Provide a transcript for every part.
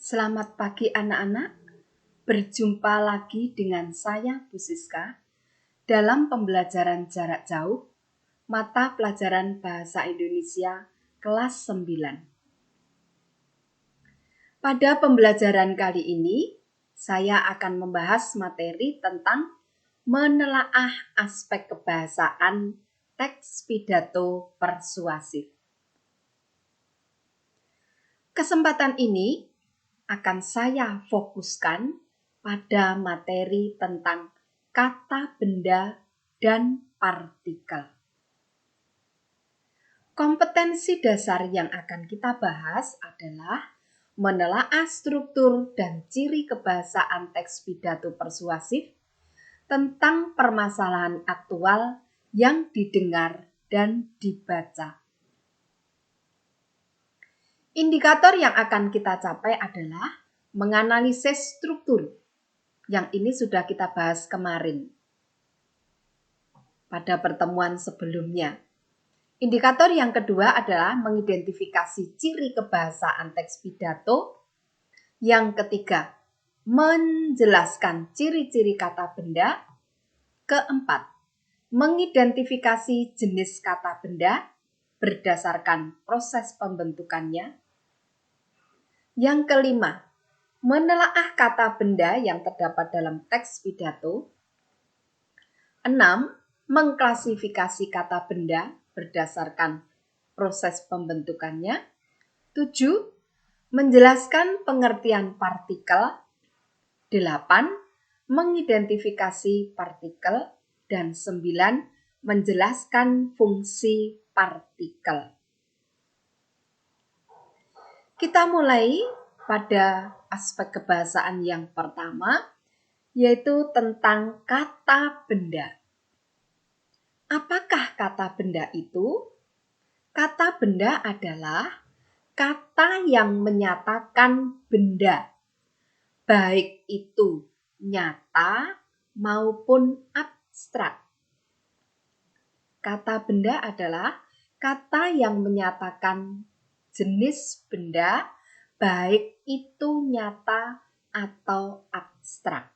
Selamat pagi anak-anak, berjumpa lagi dengan saya Bu Siska dalam pembelajaran jarak jauh mata pelajaran Bahasa Indonesia kelas 9. Pada pembelajaran kali ini, saya akan membahas materi tentang menelaah aspek kebahasaan teks pidato persuasif. Kesempatan ini akan saya fokuskan pada materi tentang kata benda dan partikel. Kompetensi dasar yang akan kita bahas adalah menelaah struktur dan ciri kebahasaan teks pidato persuasif tentang permasalahan aktual yang didengar dan dibaca. Indikator yang akan kita capai adalah menganalisis struktur. Yang ini sudah kita bahas kemarin pada pertemuan sebelumnya. Indikator yang kedua adalah mengidentifikasi ciri kebahasaan teks pidato. Yang ketiga, menjelaskan ciri-ciri kata benda. Keempat, mengidentifikasi jenis kata benda berdasarkan proses pembentukannya. Yang kelima, menelaah kata benda yang terdapat dalam teks pidato. 6. Mengklasifikasi kata benda berdasarkan proses pembentukannya. 7. Menjelaskan pengertian partikel. 8. Mengidentifikasi partikel. Dan 9. Menjelaskan fungsi partikel. Kita mulai pada aspek kebahasaan yang pertama, yaitu tentang kata benda. Apakah kata benda itu? Kata benda adalah kata yang menyatakan benda, baik itu nyata maupun abstrak. Kata benda adalah kata yang menyatakan jenis benda, baik itu nyata atau abstrak.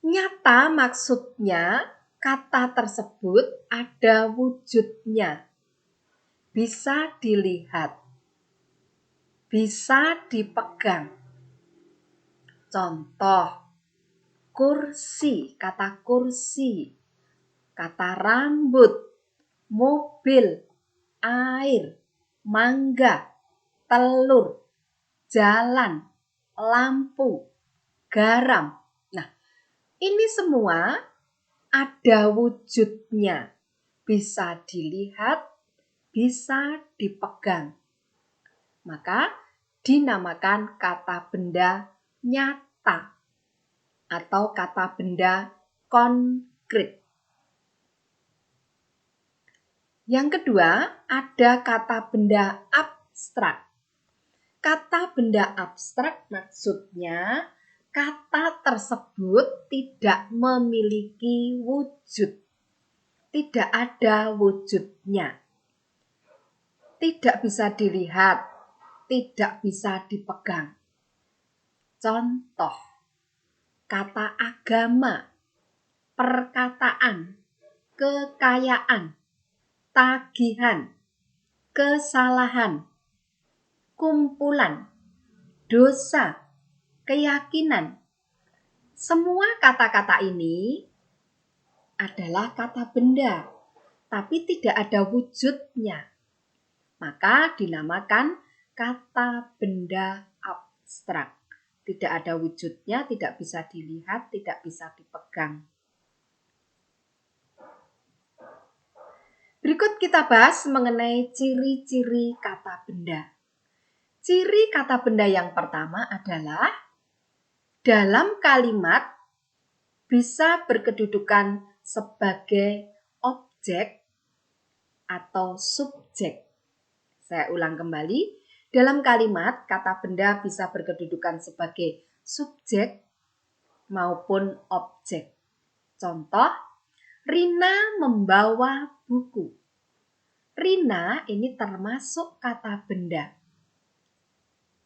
Nyata maksudnya kata tersebut ada wujudnya, bisa dilihat, bisa dipegang. Contoh, kursi, kata kursi, kata rambut, mobil, air, mangga, telur, jalan, lampu, garam. Nah, ini semua ada wujudnya, bisa dilihat, bisa dipegang. Maka dinamakan kata benda nyata atau kata benda konkret. Yang kedua, ada kata benda abstrak. Kata benda abstrak maksudnya kata tersebut tidak memiliki wujud, tidak ada wujudnya, tidak bisa dilihat, tidak bisa dipegang. Contoh, kata agama, perkataan, kekayaan, tagihan, kesalahan, kumpulan, dosa, keyakinan. Semua kata-kata ini adalah kata benda, tapi tidak ada wujudnya. Maka dinamakan kata benda abstrak. Tidak ada wujudnya, tidak bisa dilihat, tidak bisa dipegang. Berikut kita bahas mengenai ciri-ciri kata benda. Ciri kata benda yang pertama adalah dalam kalimat bisa berkedudukan sebagai objek atau subjek. Saya ulang kembali, dalam kalimat kata benda bisa berkedudukan sebagai subjek maupun objek. Contoh, Rina membawa buku. Rina ini termasuk kata benda.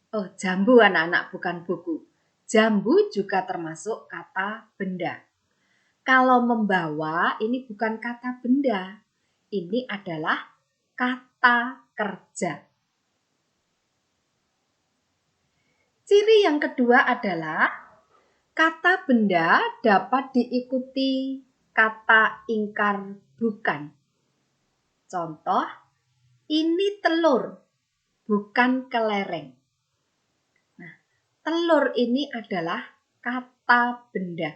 Oh, jambu anak-anak, bukan buku. Jambu juga termasuk kata benda. Kalau membawa ini bukan kata benda. Ini adalah kata kerja. Ciri yang kedua adalah kata benda dapat diikuti kata ingkar bukan. Contoh, ini telur, bukan kelereng. Nah, telur ini adalah kata benda.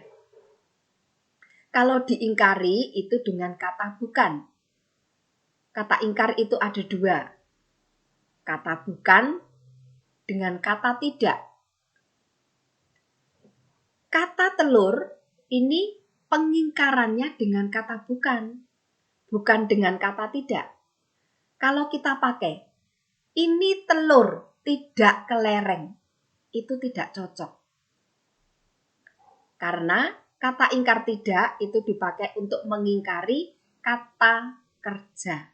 Kalau diingkari itu dengan kata bukan. Kata ingkar itu ada dua. Kata bukan dengan kata tidak. Kata telur ini pengingkarannya dengan kata bukan. Bukan dengan kata tidak. Kalau kita pakai, ini telur tidak kelereng, itu tidak cocok. Karena kata ingkar tidak itu dipakai untuk mengingkari kata kerja.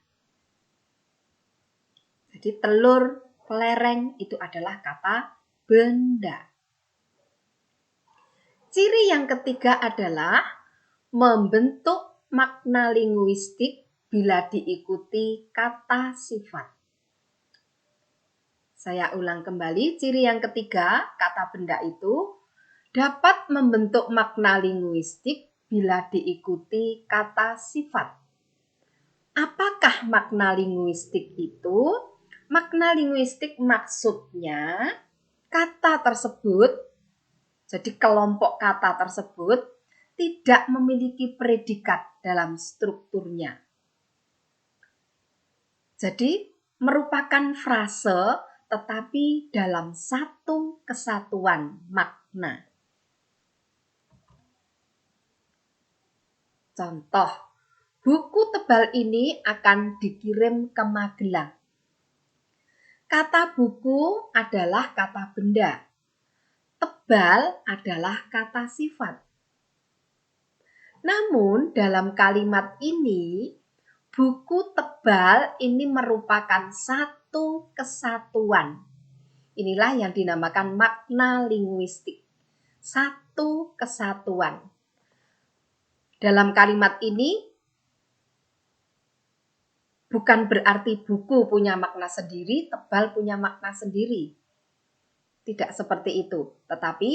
Jadi telur, kelereng itu adalah kata benda. Ciri yang ketiga adalah membentuk makna linguistik bila diikuti kata sifat. Saya ulang kembali, ciri yang ketiga, kata benda itu dapat membentuk makna linguistik bila diikuti kata sifat. Apakah makna linguistik itu? Makna linguistik maksudnya kata tersebut, jadi kelompok kata tersebut tidak memiliki predikat dalam strukturnya. Jadi merupakan frase tetapi dalam satu kesatuan makna. Contoh, buku tebal ini akan dikirim ke Magelang. Kata buku adalah kata benda. Tebal adalah kata sifat. Namun dalam kalimat ini, buku tebal ini merupakan satu kesatuan. Inilah yang dinamakan makna linguistik. Satu kesatuan. Dalam kalimat ini, bukan berarti buku punya makna sendiri, tebal punya makna sendiri. Tidak seperti itu. Tetapi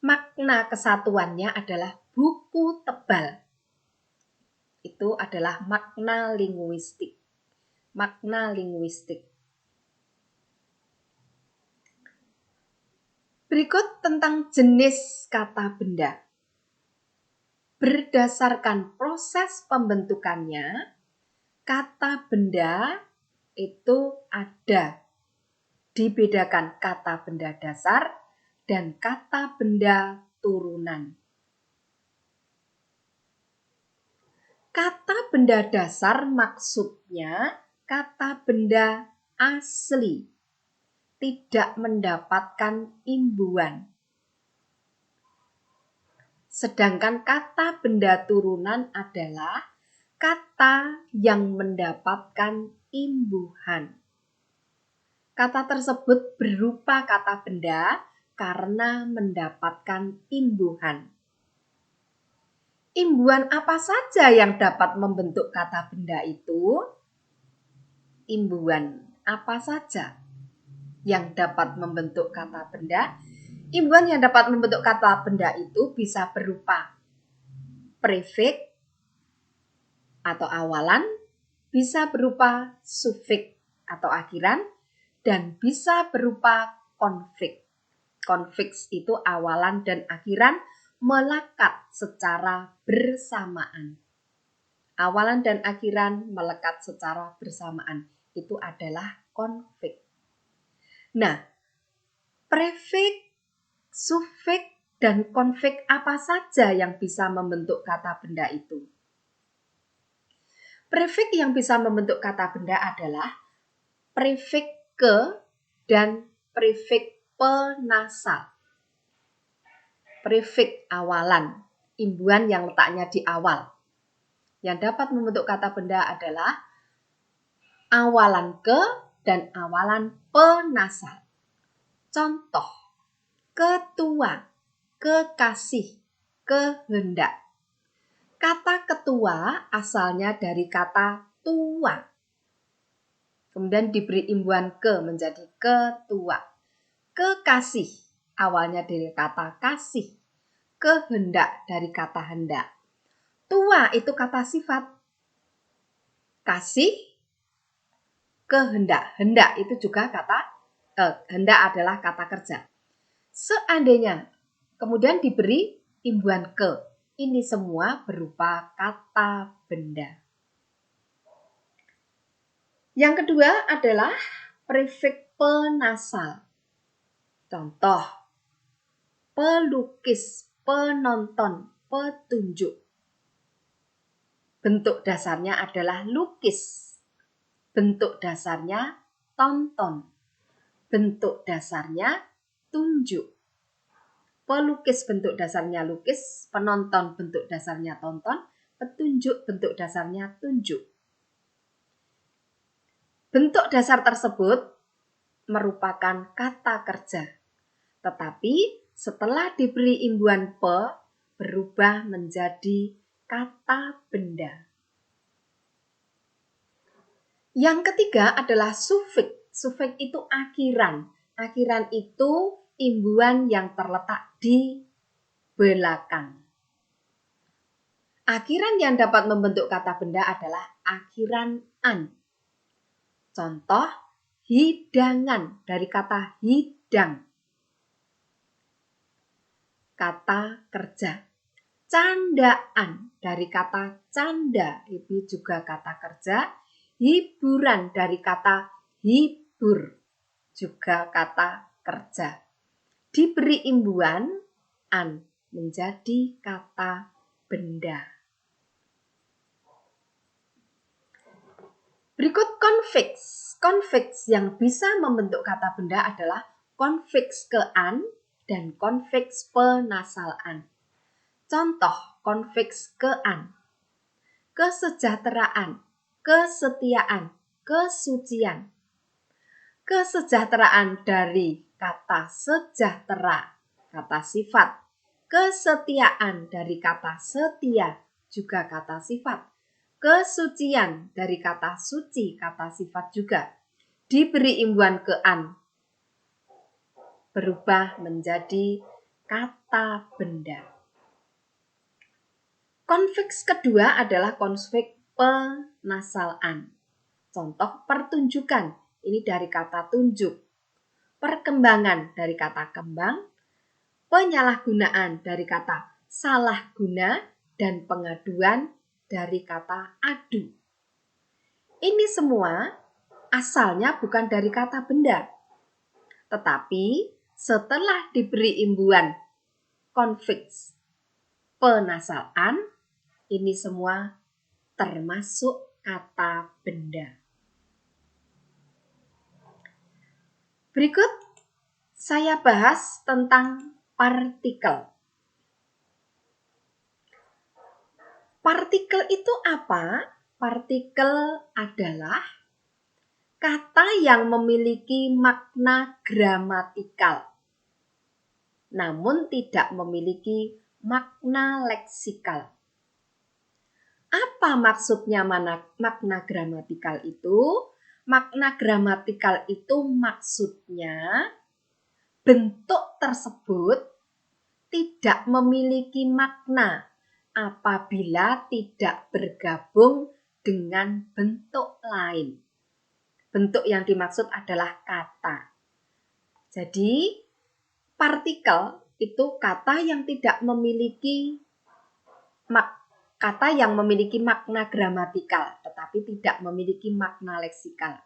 makna kesatuannya adalah buku tebal. Itu adalah makna linguistik. Makna linguistik. Berikut tentang jenis kata benda. Berdasarkan proses pembentukannya, kata benda itu ada. Dibedakan kata benda dasar dan kata benda turunan. Kata benda dasar maksudnya kata benda asli, tidak mendapatkan imbuhan. Sedangkan kata benda turunan adalah kata yang mendapatkan imbuhan. Kata tersebut berupa kata benda karena mendapatkan imbuhan. Imbuhan apa saja yang dapat membentuk kata benda itu? Imbuhan apa saja yang dapat membentuk kata benda? Imbuhan yang dapat membentuk kata benda itu bisa berupa prefix atau awalan, bisa berupa sufiks atau akhiran, dan bisa berupa konfiks. Konfiks itu awalan dan akhiran melekat secara bersamaan. Awalan dan akhiran melekat secara bersamaan. Itu adalah konfiks. Nah, prefix, sufiks, dan konfiks apa saja yang bisa membentuk kata benda itu? Prefix yang bisa membentuk kata benda adalah prefix ke dan prefix penasal. Prefix awalan, imbuhan yang letaknya di awal. Yang dapat membentuk kata benda adalah awalan ke dan awalan penasal. Contoh, ketua, kekasih, kehendak. Kata ketua asalnya dari kata tua. Kemudian diberi imbuhan ke menjadi ketua. Kekasih awalnya dari kata kasih. Kehendak dari kata hendak. Tua itu kata sifat. Kasih, kehendak. Hendak itu juga hendak adalah kata kerja. Seandainya kemudian diberi imbuhan ke, ini semua berupa kata benda. Yang kedua adalah prefix penasal. Contoh, pelukis, penonton, petunjuk. Bentuk dasarnya adalah lukis. Bentuk dasarnya tonton. Bentuk dasarnya tunjuk. Pelukis bentuk dasarnya lukis, penonton bentuk dasarnya tonton, petunjuk bentuk dasarnya tunjuk. Bentuk dasar tersebut merupakan kata kerja, tetapi setelah diberi imbuhan pe, berubah menjadi kata benda. Yang ketiga adalah sufiks. Sufiks itu akhiran. Akhiran itu imbuhan yang terletak di belakang. Akhiran yang dapat membentuk kata benda adalah akhiran an. Contoh, hidangan dari kata hidang. Kata kerja. Candaan dari kata canda, itu juga kata kerja. Hiburan dari kata hibur, juga kata kerja. Diberi imbuhan an menjadi kata benda. Berikut konfiks. Konfiks yang bisa membentuk kata benda adalah konfiks ke-an dan konfiks penasal-an. Contoh konfiks ke-an. Kesejahteraan, kesetiaan, kesucian. Kesejahteraan dari kata sejahtera, kata sifat. Kesetiaan dari kata setia, juga kata sifat. Kesucian dari kata suci, kata sifat juga. Diberi imbuhan ke-an, berubah menjadi kata benda. Konfiks kedua adalah konfiks penasal-an. Contoh pertunjukan, ini dari kata tunjuk. Perkembangan dari kata kembang. Penyalahgunaan dari kata salah guna. Dan pengaduan dari kata adu. Ini semua asalnya bukan dari kata benda. Tetapi setelah diberi imbuhan konfiks penasal-an, ini semua termasuk kata benda. Berikut saya bahas tentang partikel. Partikel itu apa? Partikel adalah kata yang memiliki makna gramatikal, namun tidak memiliki makna leksikal. Apa maksudnya makna gramatikal itu? Makna gramatikal itu maksudnya bentuk tersebut tidak memiliki makna apabila tidak bergabung dengan bentuk lain. Bentuk yang dimaksud adalah kata. Jadi, partikel itu kata yang memiliki makna gramatikal, tetapi tidak memiliki makna leksikal.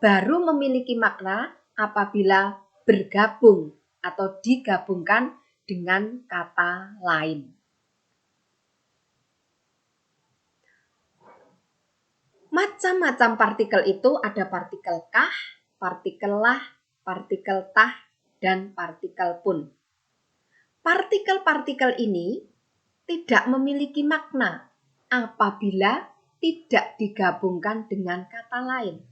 Baru memiliki makna apabila bergabung atau digabungkan dengan kata lain. Macam-macam partikel itu ada partikel kah, partikel lah, partikel tah, dan partikel pun. Partikel-partikel ini tidak memiliki makna apabila tidak digabungkan dengan kata lain.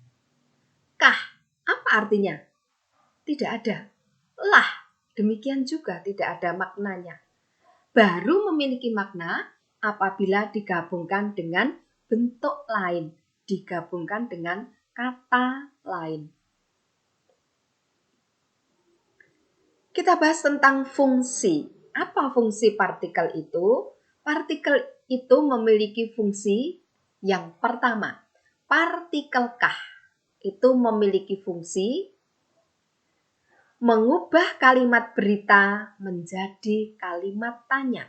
Kah, apa artinya? Tidak ada. lah, demikian juga tidak ada maknanya. Baru memiliki makna apabila digabungkan dengan bentuk lain, digabungkan dengan kata lain. Kita bahas tentang fungsi. Apa fungsi partikel itu? Partikel itu memiliki fungsi yang pertama. Partikelkah itu memiliki fungsi mengubah kalimat berita menjadi kalimat tanya.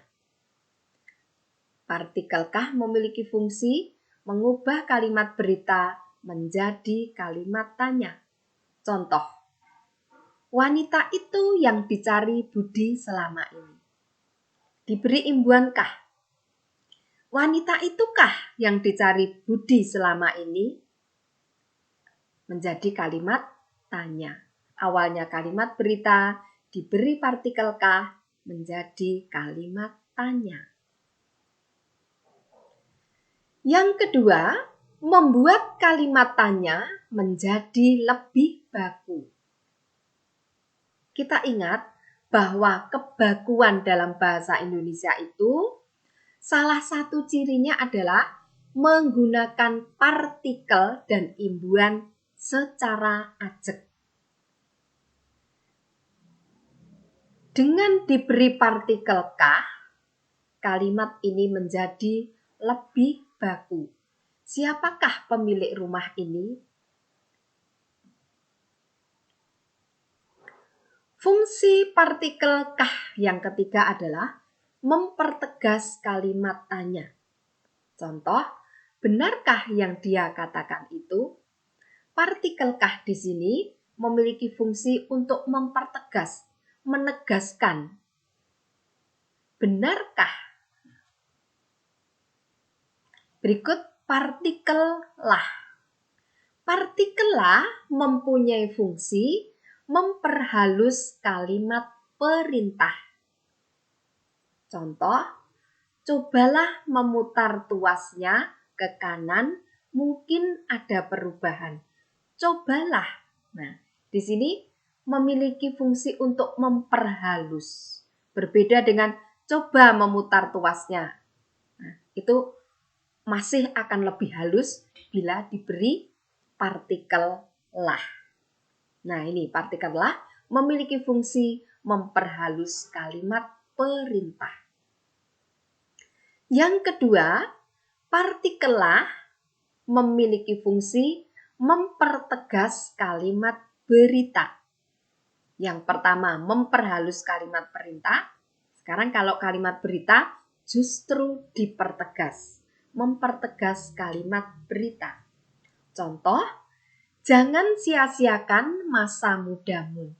Partikelkah memiliki fungsi mengubah kalimat berita menjadi kalimat tanya. Contoh, wanita itu yang dicari Budi selama ini. Diberi imbuhankah? Wanita itukah yang dicari Budi selama ini? Menjadi kalimat tanya. Awalnya kalimat berita, diberi partikelkah, menjadi kalimat tanya. Yang kedua, membuat kalimat tanya menjadi lebih baku. Kita ingat bahwa kebakuan dalam bahasa Indonesia itu salah satu cirinya adalah menggunakan partikel dan imbuhan secara ajek. Dengan diberi partikel kah, kalimat ini menjadi lebih baku. Siapakah pemilik rumah ini? Fungsi partikel kah yang ketiga adalah mempertegas kalimat tanya. Contoh, benarkah yang dia katakan itu? Partikel kah di sini memiliki fungsi untuk mempertegas, menegaskan. Benarkah? Berikut partikel lah. Partikel lah mempunyai fungsi memperhalus kalimat perintah. Contoh, cobalah memutar tuasnya ke kanan, mungkin ada perubahan. Cobalah. Nah, di sini memiliki fungsi untuk memperhalus. Berbeda dengan coba memutar tuasnya. Nah, itu masih akan lebih halus bila diberi partikel lah. Nah, ini partikel lah memiliki fungsi memperhalus kalimat perintah. Yang kedua, partikel lah memiliki fungsi mempertegas kalimat berita. Yang pertama, memperhalus kalimat perintah. Sekarang kalau kalimat berita justru dipertegas. Mempertegas kalimat berita. Contoh, jangan sia-siakan masa mudamu.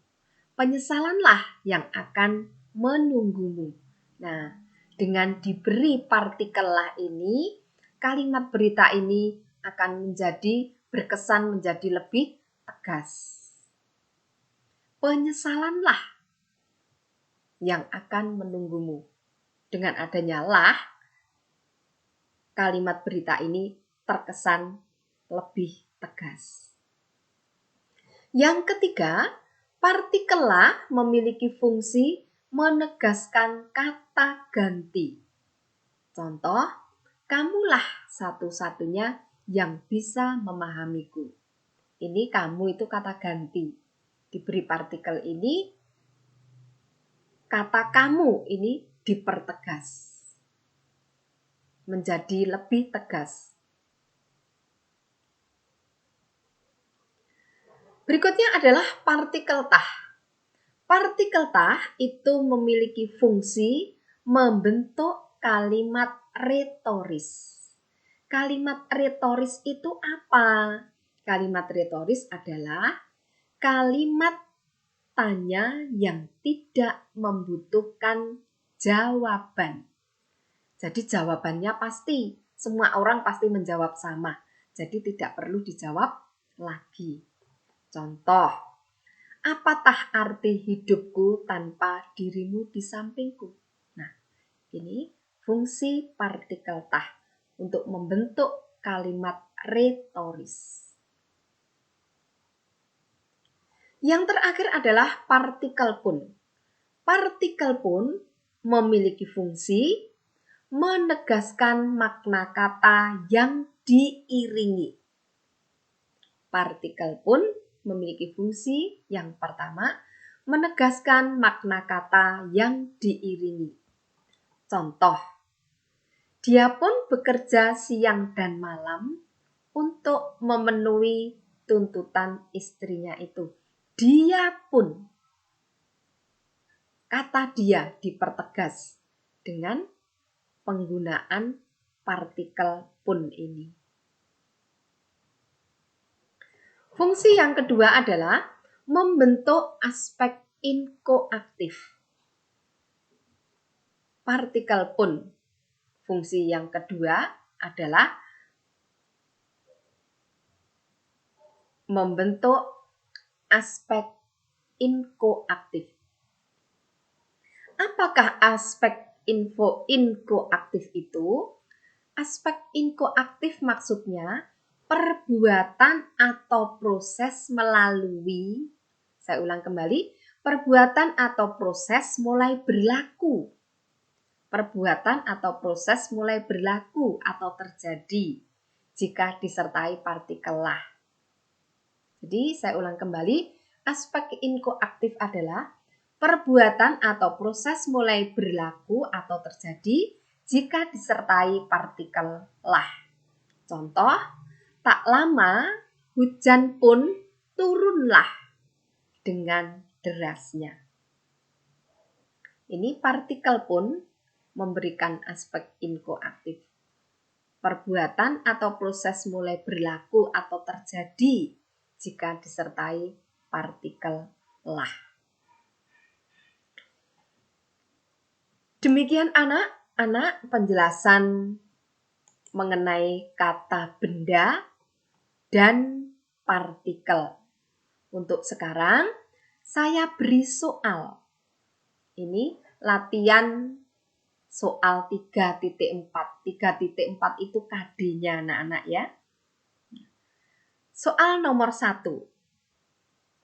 Penyesalanlah yang akan menunggumu. Nah, dengan diberi partikel lah ini, kalimat berita ini akan menjadi berkesan menjadi lebih tegas. Penyesalanlah yang akan menunggumu. Dengan adanya lah, kalimat berita ini terkesan lebih tegas. Yang ketiga, partikel lah memiliki fungsi menegaskan kata ganti. Contoh, kamulah satu-satunya yang bisa memahamiku. Ini kamu itu kata ganti. Diberi partikel ini, kata kamu ini dipertegas. Menjadi lebih tegas. Berikutnya adalah partikel tah. Partikel tah itu memiliki fungsi membentuk kalimat retoris. Kalimat retoris itu apa? Kalimat retoris adalah kalimat tanya yang tidak membutuhkan jawaban. Jadi jawabannya pasti, semua orang pasti menjawab sama. Jadi tidak perlu dijawab lagi. Contoh, apatah arti hidupku tanpa dirimu di sampingku? Nah, ini fungsi partikel tah untuk membentuk kalimat retoris. Yang terakhir adalah partikel pun. Partikel pun memiliki fungsi menegaskan makna kata yang diiringi. Partikel pun memiliki fungsi yang pertama, menegaskan makna kata yang diiringi. Contoh, dia pun bekerja siang dan malam untuk memenuhi tuntutan istrinya itu. Dia pun. Kata dia dipertegas dengan penggunaan partikel pun ini. Fungsi yang kedua adalah membentuk aspek inkoaktif. Partikel pun. Fungsi yang kedua adalah membentuk aspek inkoaktif. Apakah aspek inkoaktif itu? Aspek inkoaktif maksudnya perbuatan atau proses melalui, saya ulang kembali, perbuatan atau proses mulai berlaku. Perbuatan atau proses mulai berlaku atau terjadi jika disertai partikel lah. Jadi saya ulang kembali, aspek inkoaktif adalah perbuatan atau proses mulai berlaku atau terjadi jika disertai partikel lah. Contoh, tak lama hujan pun turunlah dengan derasnya. Ini partikel pun memberikan aspek inkoaktif. Perbuatan atau proses mulai berlaku atau terjadi jika disertai partikel lah. Demikian anak-anak penjelasan mengenai kata benda dan partikel. Untuk sekarang saya beri soal. Ini latihan soal 3.4. 3.4 itu KD-nya anak-anak ya. Soal nomor 1.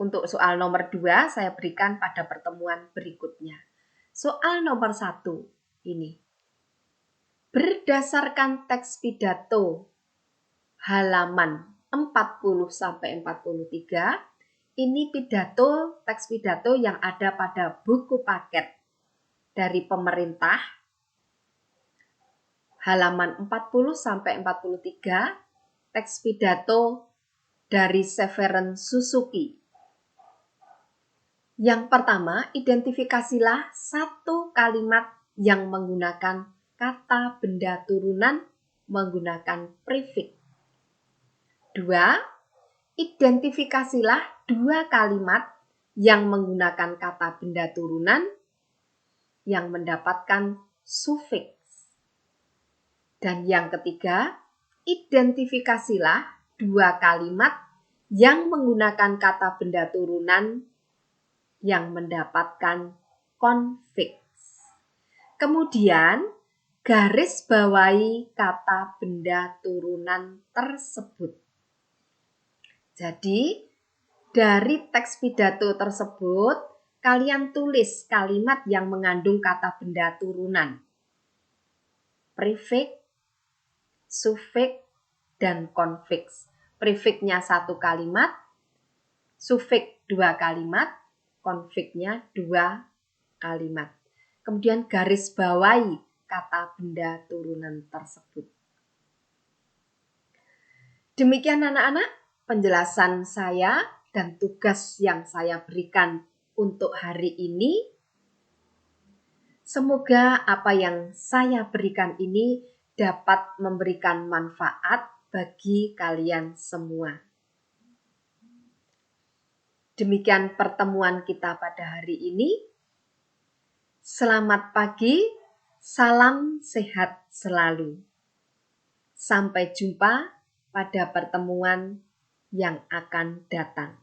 Untuk soal nomor 2 saya berikan pada pertemuan berikutnya. Soal nomor 1 ini. Berdasarkan teks pidato halaman 40-43, ini teks pidato yang ada pada buku paket dari pemerintah halaman 40-43, teks pidato dari Severin Suzuki. Yang pertama, identifikasilah satu kalimat yang menggunakan kata benda turunan menggunakan prefix. 2. Identifikasilah dua kalimat yang menggunakan kata benda turunan yang mendapatkan sufiks. Dan yang ketiga, identifikasilah dua kalimat yang menggunakan kata benda turunan yang mendapatkan konfiks. Kemudian, garis bawahi kata benda turunan tersebut. Jadi, dari teks pidato tersebut, kalian tulis kalimat yang mengandung kata benda turunan. Prefix, sufiks, dan konfiks. Prefiksnya satu kalimat, sufiks dua kalimat, konfiksnya dua kalimat. Kemudian garis bawahi kata benda turunan tersebut. Demikian anak-anak penjelasan saya dan tugas yang saya berikan untuk hari ini. Semoga apa yang saya berikan ini dapat memberikan manfaat bagi kalian semua. Demikian pertemuan kita pada hari ini. Selamat pagi, salam sehat selalu. Sampai jumpa pada pertemuan yang akan datang.